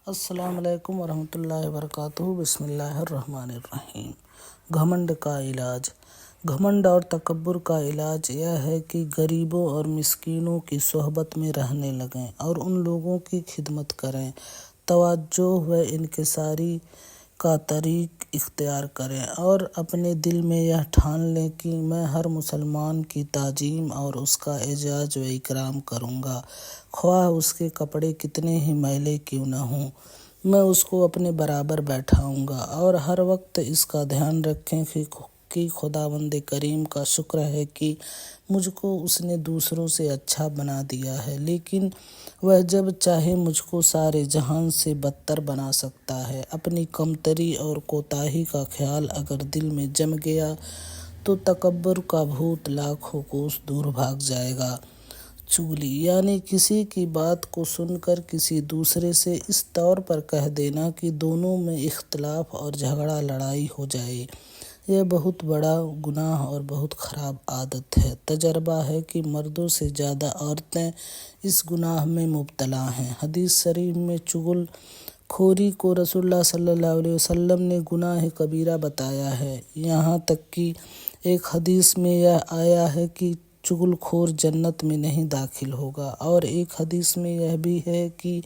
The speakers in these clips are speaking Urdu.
السلام علیکم ورحمۃ اللہ وبرکاتہ۔ بسم اللہ الرحمن الرحیم۔ گھمنڈ کا علاج۔ گھمنڈ اور تکبر کا علاج یہ ہے کہ غریبوں اور مسکینوں کی صحبت میں رہنے لگیں اور ان لوگوں کی خدمت کریں، تواضع و انکساری کا طریق اختیار کریں اور اپنے دل میں یہ ٹھان لیں کہ میں ہر مسلمان کی تعظیم اور اس کا اعزاز و اکرام کروں گا، خواہ اس کے کپڑے کتنے ہی میلے کیوں نہ ہوں، میں اس کو اپنے برابر بیٹھاؤں گا۔ اور ہر وقت اس کا دھیان رکھیں کہ خداوند کریم کا شکر ہے کہ مجھ کو اس نے دوسروں سے اچھا بنا دیا ہے، لیکن وہ جب چاہے مجھ کو سارے جہان سے بدتر بنا سکتا ہے۔ اپنی کمتری اور کوتاہی کا خیال اگر دل میں جم گیا تو تکبر کا بھوت لاکھوں کوس دور بھاگ جائے گا۔ چغلی یعنی کسی کی بات کو سن کر کسی دوسرے سے اس طور پر کہہ دینا کہ دونوں میں اختلاف اور جھگڑا لڑائی ہو جائے، یہ بہت بڑا گناہ اور بہت خراب عادت ہے۔ تجربہ ہے کہ مردوں سے زیادہ عورتیں اس گناہ میں مبتلا ہیں۔ حدیث شریف میں چغل خوری کو رسول اللہ صلی اللہ علیہ وسلم نے گناہ کبیرہ بتایا ہے، یہاں تک کہ ایک حدیث میں یہ آیا ہے کہ چغل خور جنت میں نہیں داخل ہوگا، اور ایک حدیث میں یہ بھی ہے کہ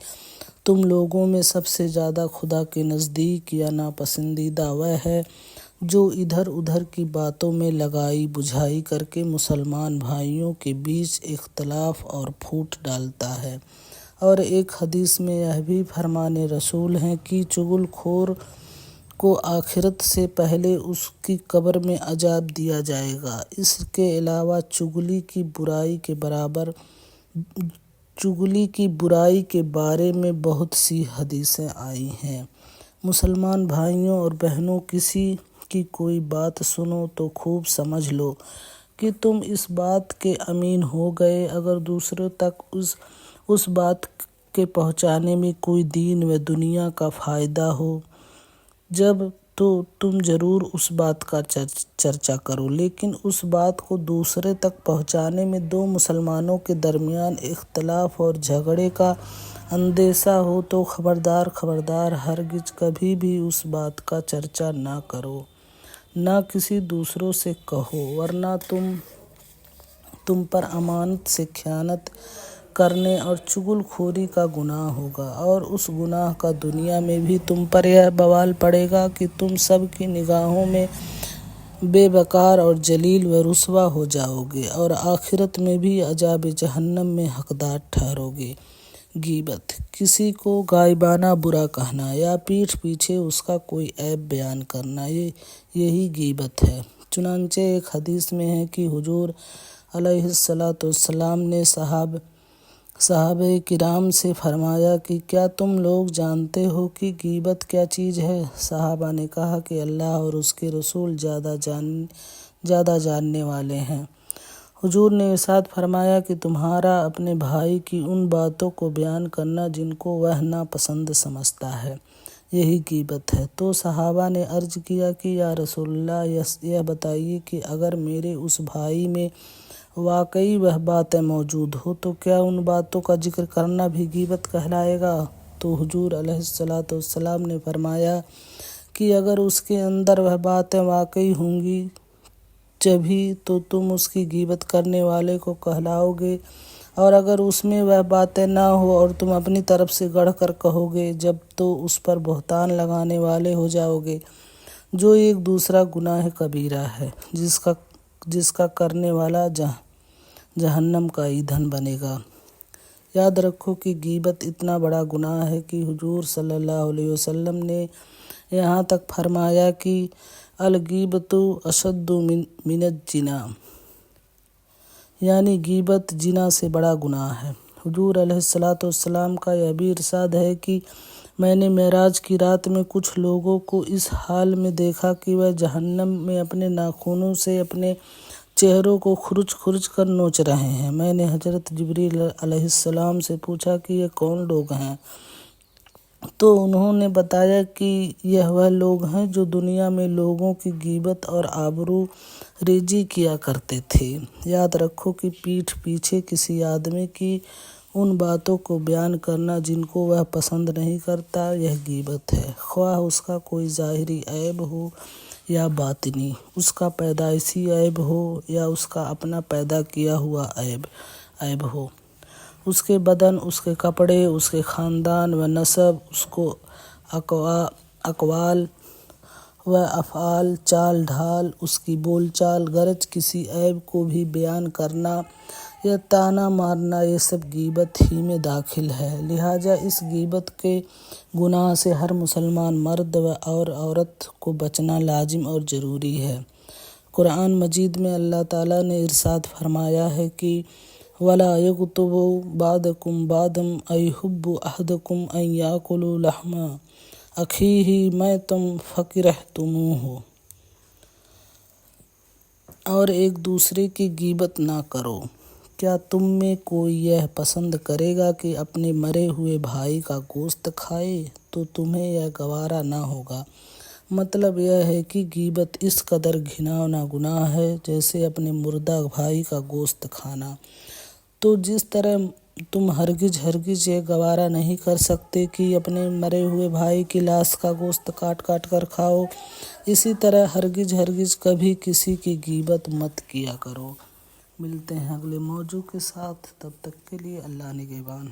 تم لوگوں میں سب سے زیادہ خدا کے نزدیک یا ناپسندیدہ وہ ہے جو ادھر ادھر کی باتوں میں لگائی بجھائی کر کے مسلمان بھائیوں کے بیچ اختلاف اور پھوٹ ڈالتا ہے۔ اور ایک حدیث میں یہ بھی فرمان رسول ہے کہ چغل خور کو آخرت سے پہلے اس کی قبر میں عذاب دیا جائے گا۔ اس کے علاوہ چغلی کی برائی کے بارے میں بہت سی حدیثیں آئی ہیں۔ مسلمان بھائیوں اور بہنوں، کسی کی کوئی بات سنو تو خوب سمجھ لو کہ تم اس بات کے امین ہو گئے۔ اگر دوسروں تک اس بات کے پہنچانے میں کوئی دین و دنیا کا فائدہ ہو جب تو تم ضرور اس بات کا چرچا کرو، لیکن اس بات کو دوسرے تک پہنچانے میں دو مسلمانوں کے درمیان اختلاف اور جھگڑے کا اندیشہ ہو تو خبردار ہرگز کبھی بھی اس بات کا چرچا نہ کرو، نہ کسی دوسروں سے کہو، ورنہ تم پر امانت سے خیانت کرنے اور چغل خوری کا گناہ ہوگا، اور اس گناہ کا دنیا میں بھی تم پر یہ بوال پڑے گا کہ تم سب کی نگاہوں میں بے وقار اور ذلیل و رسوا ہو جاؤ گے، اور آخرت میں بھی عذاب جہنم میں حقدار ٹھہرو گے۔ غیبت، کسی کو غائبانہ برا کہنا یا پیٹھ پیچھے اس کا کوئی عیب بیان کرنا، یہی غیبت ہے۔ چنانچہ ایک حدیث میں ہے کہ حضور علیہ السلام نے صحابہ کرام سے فرمایا کہ کیا تم لوگ جانتے ہو کہ غیبت کیا چیز ہے؟ صحابہ نے کہا کہ اللہ اور اس کے رسول زیادہ جاننے والے ہیں۔ حضور نے ارشاد فرمایا کہ تمہارا اپنے بھائی کی ان باتوں کو بیان کرنا جن کو وہ ناپسند سمجھتا ہے، یہی غیبت ہے۔ تو صحابہ نے عرض کیا کہ یا رسول اللہ، یہ بتائیے کہ اگر میرے اس بھائی میں واقعی وہ باتیں موجود ہو تو کیا ان باتوں کا ذکر کرنا بھی غیبت کہلائے گا؟ تو حضور علیہ السلام نے فرمایا کہ اگر اس کے اندر وہ باتیں واقعی ہوں گی جبھی تو تم اس کی غیبت کرنے والے کو کہلاؤ گے، اور اگر اس میں وہ باتیں نہ ہو اور تم اپنی طرف سے گڑھ کر کہو گے جب تو اس پر بہتان لگانے والے ہو جاؤ گے، جو ایک دوسرا گناہ کبیرہ ہے جس کا کرنے والا جہنم کا ایندھن بنے گا۔ یاد رکھو کہ غیبت اتنا بڑا گناہ ہے کہ حضور صلی اللہ علیہ وسلم نے یہاں تک فرمایا کہ الغیبۃ اشد من الزنا، یعنی غیبت زنا سے بڑا گناہ ہے۔ حضور علیہ السلام کا یہ بھی ارشاد ہے کہ میں نے معراج کی رات میں کچھ لوگوں کو اس حال میں دیکھا کہ وہ جہنم میں اپنے ناخنوں سے اپنے چہروں کو کھرچ کر نوچ رہے ہیں۔ میں نے حضرت جبریل علیہ السلام سے پوچھا کہ یہ کون لوگ ہیں؟ تو انہوں نے بتایا کہ یہ وہ لوگ ہیں جو دنیا میں لوگوں کی غیبت اور آبرو ریزی کیا کرتے تھے۔ یاد رکھو کہ پیٹھ پیچھے کسی آدمی کی ان باتوں کو بیان کرنا جن کو وہ پسند نہیں کرتا، یہ غیبت ہے، خواہ اس کا کوئی ظاہری عیب ہو یا باطنی، اس کا پیدائشی عیب ہو یا اس کا اپنا پیدا کیا ہوا عیب ہو، اس کے بدن، اس کے کپڑے، اس کے خاندان و نسب، اس کو اقوال و افعال، چال ڈھال، اس کی بول چال، غرض کسی عیب کو بھی بیان کرنا یا طعنہ مارنا، یہ سب غیبت ہی میں داخل ہے۔ لہٰذا اس غیبت کے گناہ سے ہر مسلمان مرد اور عورت کو بچنا لازم اور ضروری ہے۔ قرآن مجید میں اللہ تعالیٰ نے ارشاد فرمایا ہے کہ وَلَا يَغْتَبْ بَعْضُكُمْ بَعْضًا أَيُحِبُّ أَحَدُكُمْ أَن يَأْكُلَ لَحْمَ أَخِيهِ مَيْتًا فَكَرِهْتُمُوهُ، اور ایک دوسرے کی غیبت نہ کرو۔ کیا تم میں کوئی یہ پسند کرے گا کہ اپنے مرے ہوئے بھائی کا گوشت کھائے؟ تو تمہیں یہ گوارا نہ ہوگا۔ مطلب یہ ہے کہ غیبت اس قدر گھناؤنا گناہ ہے جیسے اپنے مردہ بھائی کا گوشت کھانا۔ تو جس طرح تم ہرگز یہ گوارا نہیں کر سکتے کہ اپنے مرے ہوئے بھائی کی لاش کا گوشت کاٹ کر کھاؤ، اسی طرح ہرگز کبھی کسی کی غیبت مت کیا کرو۔ ملتے ہیں اگلے موضوع کے ساتھ، تب تک کے لیے اللہ نگہبان۔